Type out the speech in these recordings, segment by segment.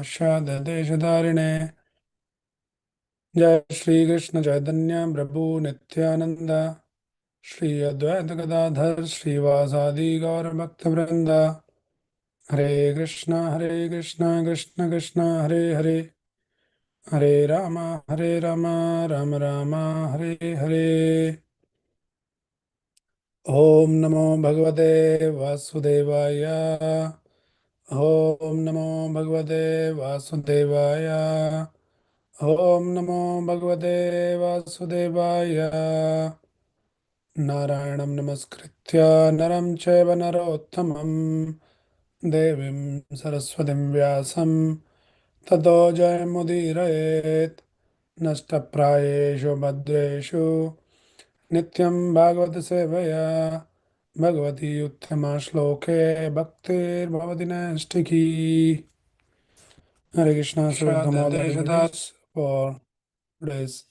पाश्चात्य देशधारिणे जय श्री कृष्ण चैतन्य प्रभु नित्यानंद श्री अद्वैत गदाधर श्रीवासादि गौर भक्त वृंद हरे कृष्ण कृष्ण कृष्ण हरे हरे हरे राम राम राम हरे हरे। ओम नमो भगवते वासुदेवाय। ओम नमो भगवते वासुदेवाय। ओम नमो भगवते वासुदेवाय। नारायणं नमस्कृत्य नरं चैव नरोत्तमं देवीं सरस्वतीं व्यासं ततो जयमुदीरयेत्। नष्टप्रायेषु भद्रेषु नित्यं भागवत सेवया भगवती उत्तमा श्लोके भक्तिर्भवति नैष्ठिकी। Hare Krishna. So welcome all the devotees for today's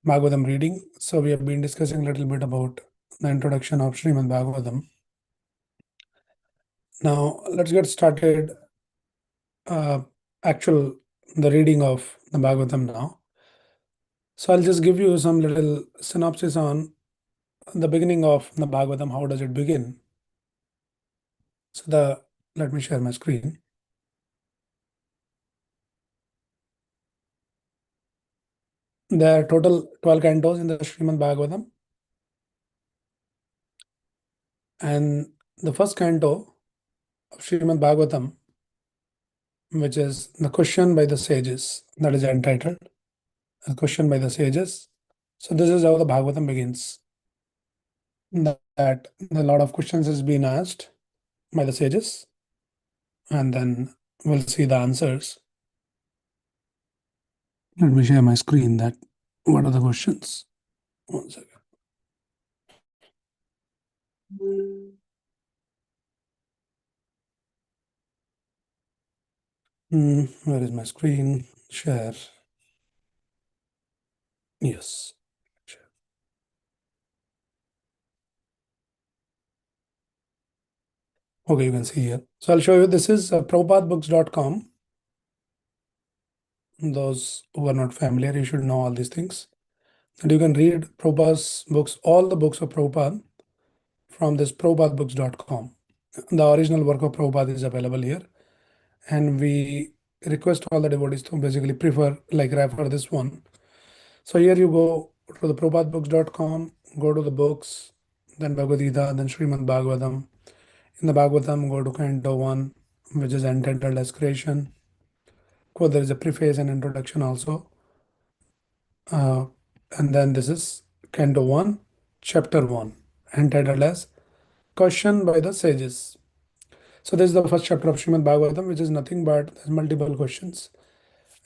Bhagavatam reading. So we have been discussing a little bit about the introduction of Srimad Bhagavatam. Now let's get started. Uh, actual the reading of the Bhagavatam now. So I'll just give you some little synopsis on the beginning of the Bhagavatam. How does it begin? So let me share my screen. There are total 12 cantos in the Srimad Bhagavatam, and the first canto of Srimad Bhagavatam, which is the question by the sages, that is entitled a question by the sages. So this is how the Bhagavatam begins. That a lot of questions has been asked by the sages, and then we'll see the answers. Let me share my screen. That what are the questions? One second. Where is my screen? Share. Yes. Share. Okay, you can see here. So I'll show you. This is prabhupatbooks.com. Those who are not familiar, you should know all these things. And you can read Prabhupada's books, all the books of Prabhupada from this prabhupatbooks.com. The original work of Prabhupada is available here. And we request all the devotees to basically refer this one. So here you go to the prabhupatbooks.com, go to the books, then Bhagavad Gita, then Srimad Bhagavatam. In the Bhagavatam, go to Canto 1, which is entitled as Creation. There is a preface and introduction also. And then this is Canto 1, Chapter 1, entitled as Question by the Sages. So this is the first chapter of Srimad Bhagavatam, which is nothing but there's multiple questions.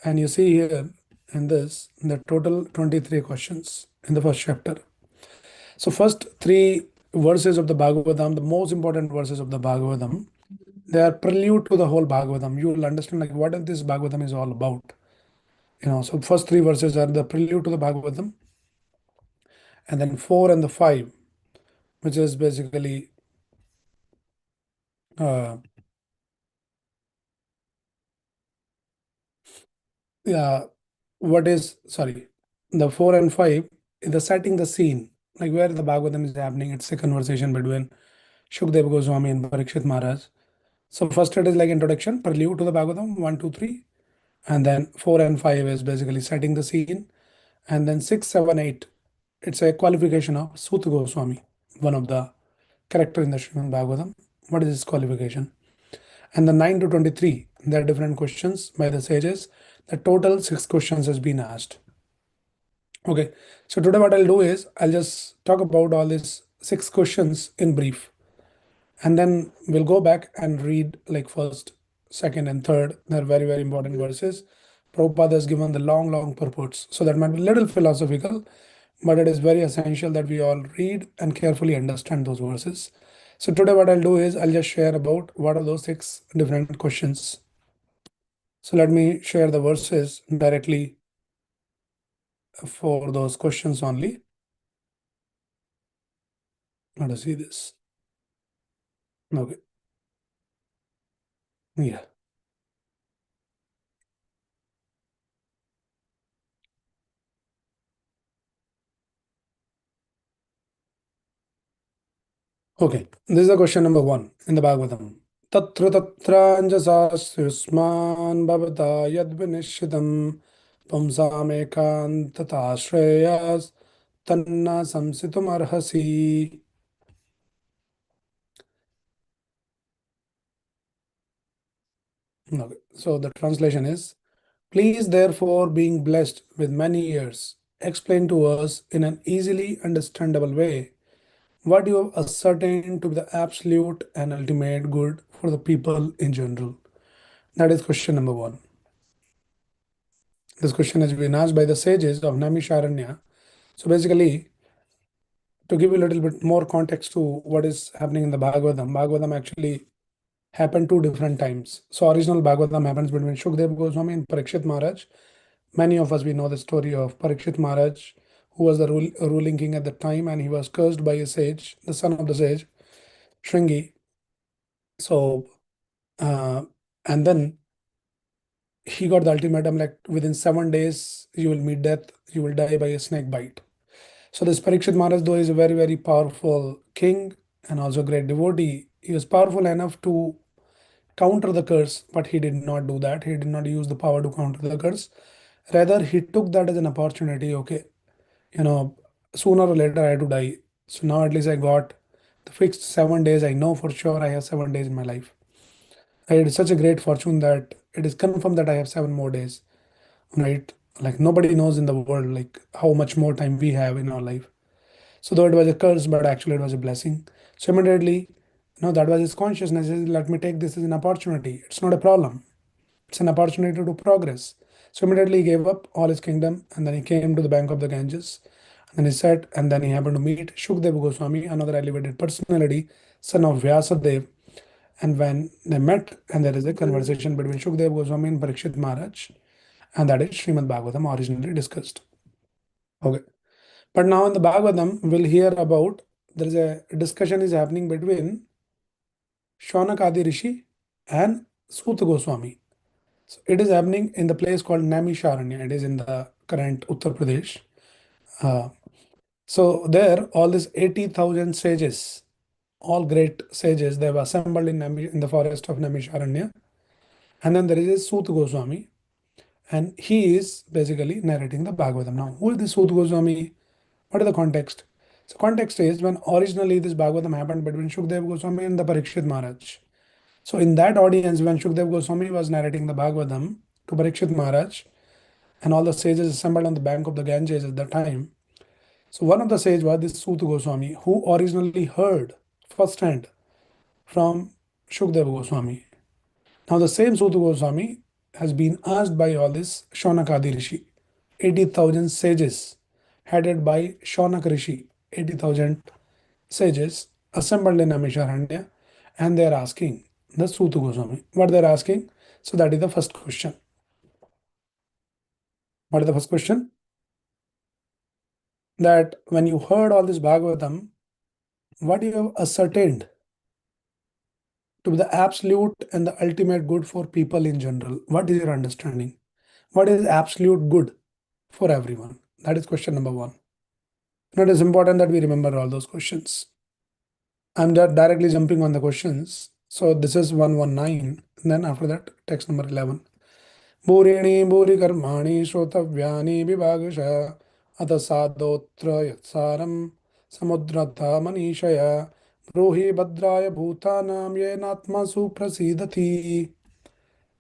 And you see here in this, the total 23 questions in the first chapter. So first three verses of the Bhagavatam, the most important verses of the Bhagavatam, they are prelude to the whole Bhagavatam. You will understand like what this Bhagavatam is all about. So first three verses are the prelude to the Bhagavatam, and then 4 and the 5, which is basically uh, yeah, the 4 and 5 is the setting the scene, like where the Bhagavatam is happening. It's a conversation between Shukdev Goswami and Parikshit Maharaj. So first it is like introduction, prelude to the Bhagavatam, 1, 2, 3, and then 4 and 5 is basically setting the scene, and then 6, 7, 8, it's a qualification of Sut Goswami, one of the character in the Srimad Bhagavatam. What is his qualification? And the 9 to 23, there are different questions by the sages. The total 6 questions has been asked. Okay, so today what I'll do is I'll just talk about all these 6 questions in brief, and then we'll go back and read like first, second, and third. They're very, very important verses. Prabhupada has given the long, long purports. So that might be a little philosophical, but it is very essential that we all read and carefully understand those verses. So today what I'll do is I'll just share about what are those 6 different questions. So let me share the verses directly for those questions only. Let us see this. Okay. Yeah. Okay, this is the question number one in the Bhagavatam. Tatra tatra anjasasyusman bhavata yadvinishitam pumsamekantata shreyas tanna samsitum arhasi. Okay, so the translation is, please therefore being blessed with many years, explain to us in an easily understandable way what you have ascertained to be the absolute and ultimate good for the people in general. That is question number one. This question has been asked by the sages of Naimisharanya. So basically, to give you a little bit more context to what is happening in the Bhagavatam, Bhagavatam actually happened two different times. So original Bhagavatam happens between Shukdev Goswami and Parikshit Maharaj. Many of us we know the story of Parikshit Maharaj, who was the ruling king at the time, and he was cursed by a sage, the son of the sage, Shringi. So uh, and then he got the ultimatum like within 7 days you will meet death, you will die by a snake bite. So this Parikshit Maharaj, though, is a very, very powerful king and also a great devotee. He was powerful enough to counter the curse, but he did not do that. He did not use the power to counter the curse. Rather, he took that as an opportunity. Okay, you know, sooner or later I had to die. So now at least I got the fixed 7 days. I know for sure I have 7 days in my life. I had such a great fortune that it is confirmed that I have 7 more days, right? Like nobody knows in the world like how much more time we have in our life. So though it was a curse, but actually it was a blessing. So immediately, that was his consciousness. Let me take this as an opportunity. It's not a problem. It's an opportunity to progress. So immediately he gave up all his kingdom and then he came to the bank of the Ganges. And then he sat and then he happened to meet Shukdev Goswami, another elevated personality, son of Vyasadev. And when they met, and there is a conversation between Shukdev Goswami and Parikshit Maharaj, and that is Srimad Bhagavatam originally discussed. Okay. But now in the Bhagavatam, we'll hear about there is a discussion is happening between Shaunak Adi Rishi and Suta Goswami. So it is happening in the place called Naimisharanya. It is in the current Uttar Pradesh. Uh, so there, all these 80,000 sages, all great sages, they have assembled in the forest of Naimisharanya. And then there is a Suta Goswami, and he is basically narrating the Bhagavatam. Now, who is this Suta Goswami? What is the context? So context is when originally this Bhagavatam happened between Shukdev Goswami and the Parikshit Maharaj. So in that audience, when Shukdev Goswami was narrating the Bhagavatam to Parikshit Maharaj, and all the sages assembled on the bank of the Ganges at that time. So one of the sages was this Suta Goswami, who originally heard firsthand from Shukdev Goswami. Now the same Suta Goswami has been asked by all this Shaunakadi Rishi, 80,000 sages headed by Shaunak Rishi, 80,000 sages assembled in Amisharanya, and they are asking the Suta Goswami. What they are asking? So that is the first question. What is the first question? That when you heard all this Bhagavatam, what you have ascertained to be the absolute and the ultimate good for people in general? What is your understanding? What is absolute good for everyone? That is question number one. Now it is important that we remember all those questions. I'm directly jumping on the questions. So this is 119. And then after that, text number 11. Bhurini bhuri karmani shrotavyani vibhagasha atha sadhotra yatsaram samudrata manishaya brohi bhadraya bhutanam yenatma suprasidati.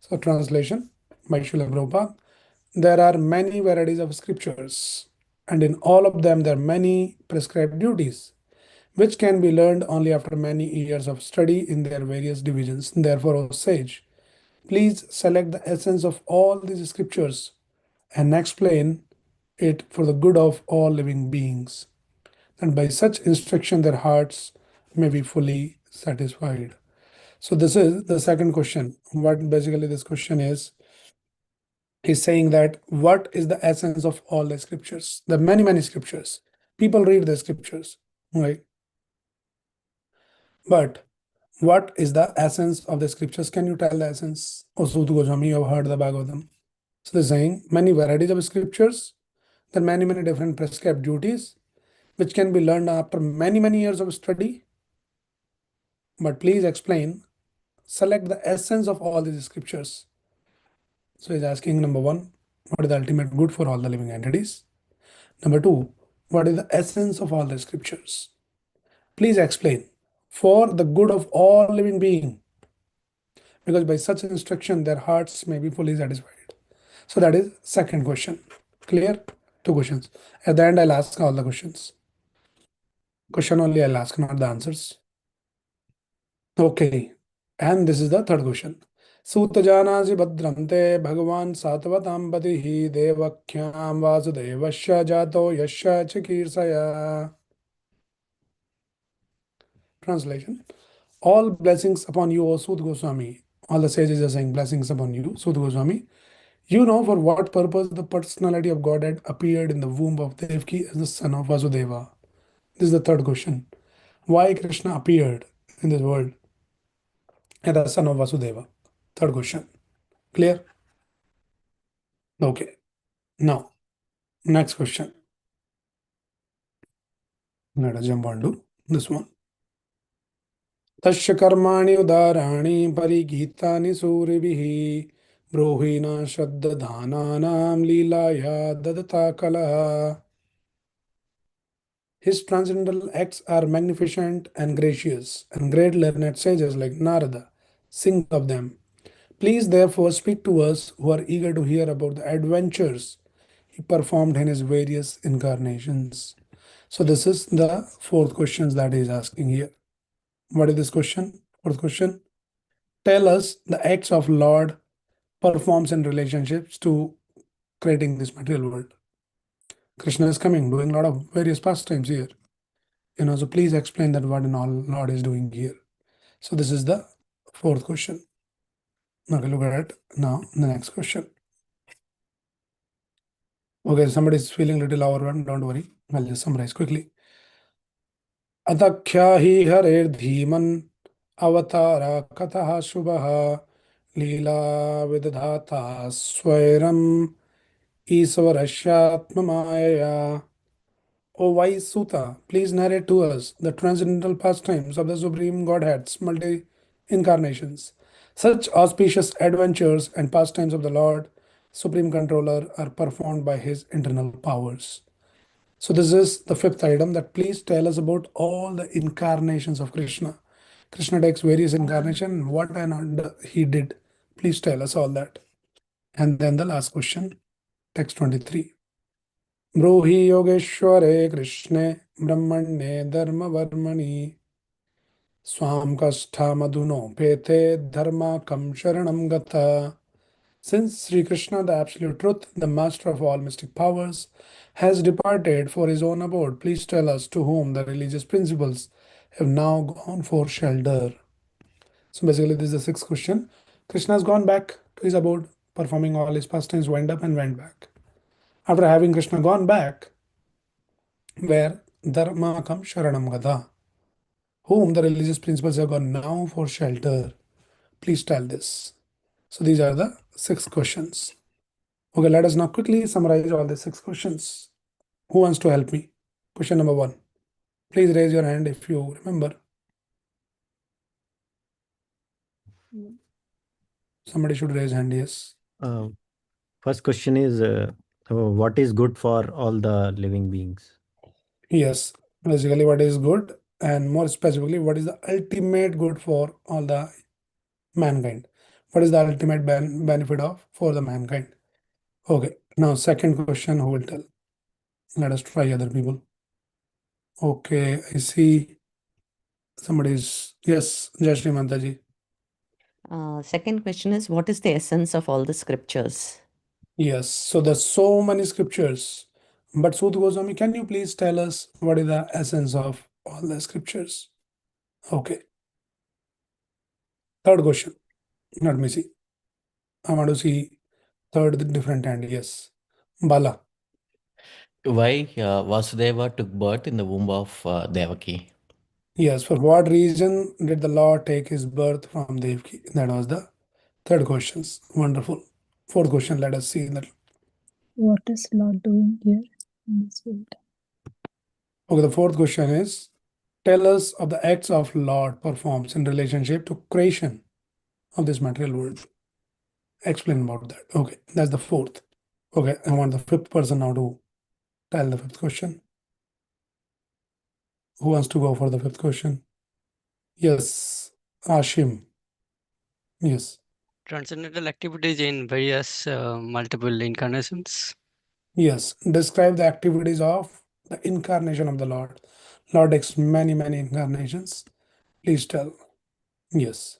So translation by Srila Prabhupada. There are many varieties of scriptures, and in all of them there are many prescribed duties, which can be learned only after many years of study in their various divisions. Therefore, O sage, please select the essence of all these scriptures and explain it for the good of all living beings, and by such instruction their hearts may be fully satisfied. So this is the second question. What basically this question is saying that what is the essence of all the scriptures? The many, many scriptures. People read the scriptures, right? But what is the essence of the scriptures? Can you tell the essence? Oh, Suta Goswami, you have heard the Bhagavatam. So they're saying many varieties of scriptures, there are many, many different prescribed duties, which can be learned after many, many years of study. but please explain, select the essence of all these scriptures. So he's asking number one, what is the ultimate good for all the living entities? Number two, what is the essence of all the scriptures? Please explain, for the good of all living being, because by such instruction their hearts may be fully satisfied. So that is second question. Clear? Two questions. At the end, I'll ask all the questions. Question only I'll ask, not the answers. Okay. And this is the third question. Sutajanazi bhadraante bhagavan satvatam padihi devakhyam vasudevasya jato yasya chikirsaya. Translation. All blessings upon you, O Sud Goswami. All the sages are saying blessings upon you, Sud Goswami. You know for what purpose the personality of Godhead appeared in the womb of Devaki as the son of Vasudeva. This is the third question. Why Krishna appeared in this world as the son of Vasudeva? Third question. Clear? Okay. Now, next question. Let us jump on to this one. तस्य कर्माणि उदाराणि परिगीतानि सूरिभिः ब्रूहीणा श्रद्धानानां लीलाया ददता कलः. His transcendental acts are magnificent and gracious, and great learned sages like Narada sing of them. Please therefore speak to us who are eager to hear about the adventures he performed in his various incarnations. So this is the fourth question that he is asking here. What is this question? Fourth question. Tell us the acts of Lord performs in relationships to creating this material world. Krishna is coming, doing a lot of various pastimes here. So please explain that what in all Lord is doing here. So this is the fourth question. Okay, look at it now. The next question. Okay, somebody is feeling a little overwhelmed. Don't worry. I'll just summarize quickly. अतख्या हि हरेर्धीमन् अवतारा कथः शुभः लीला विदधाता स्वैरम् ईश्वरस्यात्ममायया. O wise Suta, please narrate to us the transcendental pastimes of the Supreme Godhead's multi-incarnations. Such auspicious adventures and pastimes of the Lord, Supreme Controller, are performed by his internal powers. So this is the fifth item, that please tell us about all the incarnations of Krishna. Krishna takes various incarnations, what and he did. Please tell us all that. And then the last question, text 23. ब्रूहि योगेश्वरे कृष्णे ब्रह्मण्ये धर्मवर्मणि स्वाम कष्टामधुनोपेते धर्माकं शरणं गता. Since Sri Krishna, the absolute truth, the master of all mystic powers, has departed for his own abode, please tell us to whom the religious principles have now gone for shelter. So basically, this is the sixth question. Krishna has gone back to his abode, performing all his pastimes, went up and went back. After having Krishna gone back, where Dharma kam Sharanam Gata, whom the religious principles have gone now for shelter. Please tell this. So these are the six questions. Okay, let us now quickly summarize all the six questions. Who wants to help me? Question number one. Please raise your hand if you remember. Somebody should raise hand, yes. First question is, what is good for all the living beings? Yes, basically what is good, and more specifically, what is the ultimate good for all the mankind? What is the ultimate benefit of for the mankind? Okay, now second question, who will tell? Let us try other people. Okay, I see somebody's, yes, Jayashree Mantaji. Second question is, what is the essence of all the scriptures? Yes, so there's so many scriptures. But Sud Goswami, can you please tell us what is the essence of all the scriptures? Okay. Third question. Let me see. I want to see third different hand. Yes. Bala. Why Vasudeva took birth in the womb of Devaki? Yes, for what reason did the Lord take his birth from Devaki? That was the third questions. Wonderful. Fourth question, let us see that. What is Lord doing here in this world? Okay, the fourth question is, tell us of the acts of Lord performs in relationship to creation of this material world. Explain about that. Okay, that's the fourth. Okay, I want the fifth person now to tell the fifth question. Who wants to go for the fifth question? Yes, Ashim. Yes. Transcendental activities in various multiple incarnations. Yes. Describe the activities of the incarnation of the Lord. Lord takes many, many incarnations. Please tell. Yes.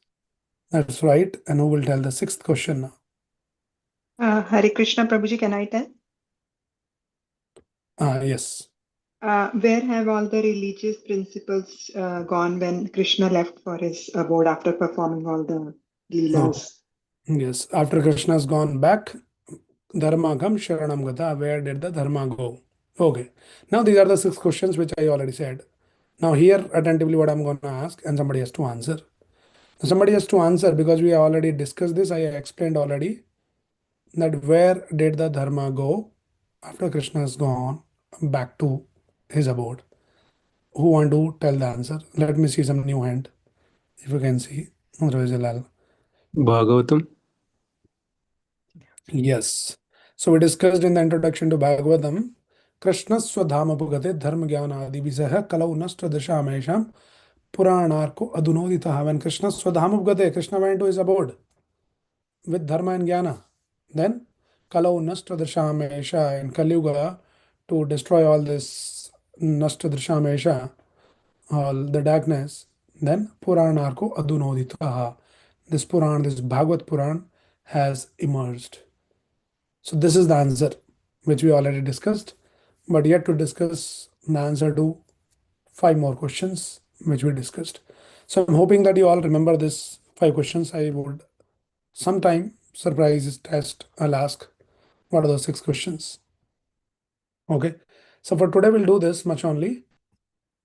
That's right. And who will tell the sixth question now? Hare Krishna Prabhuji, can I tell? Yes. Where have all the religious principles gone when Krishna left for his abode after performing all the leelas? Yes. After Krishna's gone back, Dharmagam Sharanam Gata, where did the Dharma go? Okay. Now these are the six questions which I already said. Now hear attentively what I'm going to ask and somebody has to answer. Somebody has to answer because we already discussed this. I explained already that where did the Dharma go after Krishna has gone back to his abode. Who want to tell the answer? Let me see some new hand. If you can see. Otherwise I'll. Bhagavatam. Yes. So we discussed in the introduction to Bhagavatam, Krishna Swadhama Bhagate Dharma Jnana Adi Visaha Kalau Nashtra Dashamesham Puranarko Adunoditaha. When Krishna Swadhama Bhagate, Krishna went to his abode with Dharma and Jnana. Then Kalau Nashtra Dashamesha in Kali Yuga to destroy all this Nashtra Dashamesha, all the darkness. Then Puranarko Adunoditaha. This Puran, this Bhagavad Puran has emerged. So this is the answer which we already discussed, but yet to discuss the answer to 5 more questions which we discussed. So I'm hoping that you all remember this 5 questions. I would sometime surprise test. I'll ask what are those 6 questions. Okay. So for today we'll do this much only.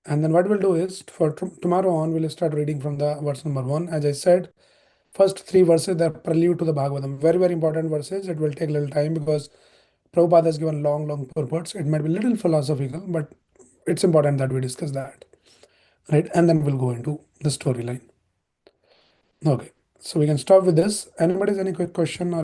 And then what we'll do is for tomorrow on, we'll start reading from the verse number 1. As I said, first 3 verses, they're prelude to the Bhagavatam. Very, very important verses. It will take a little time because Prabhupada has given long purports. It might be a little philosophical, but it's important that we discuss that. Right? And then we'll go into the storyline. Okay. So we can stop with this. Anybody's any quick question or